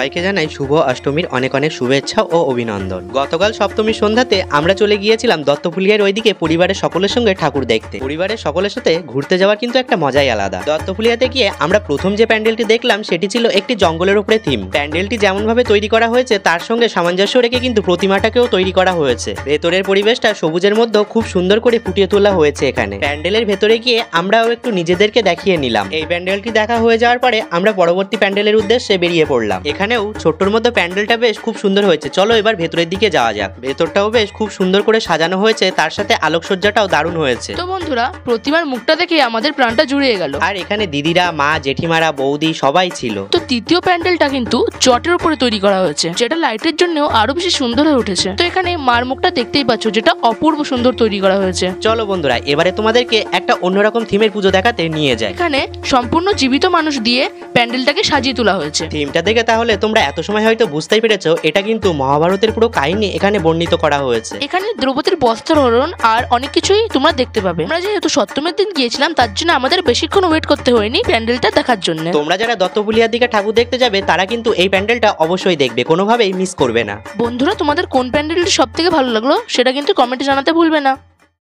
সবাইকে জানাই শুভ অষ্টমীর অনেক অনেক শুভেচ্ছা ও অভিনন্দন। গতকাল সপ্তমীর সন্ধ্যাতে আমরা চলে গিয়েছিলাম দত্তফুলিয়ার ওইদিকে পরিবারের সকলের সঙ্গে ঠাকুর দেখতে। পরিবারের সকলের সাথে ঘুরতে যাওয়ার কিন্তু একটা মজাই আলাদা। দত্তফুলিয়াতে গিয়ে আমরা প্রথম যে প্যান্ডেলটি দেখলাম সেটি ছিল একটি জঙ্গলের উপরে থিম। প্যান্ডেলটি যেমন ভাবে তৈরি করা হয়েছে তার সঙ্গে সামঞ্জস্য রেখে কিন্তু প্রতিমাটাকেও তৈরি করা হয়েছে। ভেতরের পরিবেশটা সবুজের মধ্যে খুব সুন্দর করে ফুটিয়ে তোলা হয়েছে। এখানে প্যান্ডেলের ভেতরে গিয়ে আমরাও একটু নিজেদেরকে দেখিয়ে নিলাম। এই প্যান্ডেলটি দেখা হয়ে যাওয়ার পরে আমরা পরবর্তী প্যান্ডেলের উদ্দেশ্যে বেরিয়ে পড়লাম। এখানেও ছোট্টর মধ্যে প্যান্ডেলটা বেশ খুব সুন্দর হয়েছে। চলো এবার ভেতরের দিকে যাওয়া যাক। ভেতরটাও বেশ খুব সুন্দর করে সাজানো হয়েছে, তার সাথে আলোকসজ্জাটাও দারুণ হয়েছে। তো বন্ধুরা, প্রতিমার মুখটা দেখে আমাদের প্রাণটা জুড়িয়ে গেল। আর এখানে দিদিরা, মা, জেঠিমারা, বৌদি সবাই ছিল। তো তৃতীয় প্যান্ডেলটা কিন্তু চটের উপরে তৈরি করা হয়েছে, যেটা লাইটের জন্য আরো বেশি সুন্দর হয়ে উঠেছে। তো এখানে মার মুখটা দেখতেই পাচ্ছ, যেটা অপূর্ব সুন্দর তৈরি করা হয়েছে। চলো বন্ধুরা, এবারে তোমাদেরকে একটা অন্যরকম থিমের পুজো দেখাতে নিয়ে যায়। এখানে সম্পূর্ণ জীবিত মানুষ দিয়ে প্যান্ডেলটাকে সাজিয়ে তোলা হয়েছে। থিমটা দেখে তাহলে তোমরা এত সময় হয়তো বুঝতেই পেরেছো, এটা কিন্তু মহাভারতের পুরো কাহিনী এখানে বর্ণিত করা হয়েছে। এখানে দ্রৌপদীর বস্ত্রহরণ আর অনেক কিছুই তোমরা দেখতে পাবে। আমরা যেহেতু সপ্তমীর দিন গিয়েছিলাম, তার জন্য আমাদের বেশিক্ষণ ওয়েট করতে হয়নি প্যান্ডেলটা দেখার জন্য। তোমরা যারা দত্তফুলিয়ার দিকে ঠাকুর দেখতে যাবে তারা কিন্তু এই প্যান্ডেলটা অবশ্যই দেখবে, কোনোভাবেই মিস করবে না। বন্ধুরা, তোমাদের কোন প্যান্ডেলটি সব থেকে ভালো লাগলো সেটা কিন্তু কমেন্টে জানাতে ভুলবে না।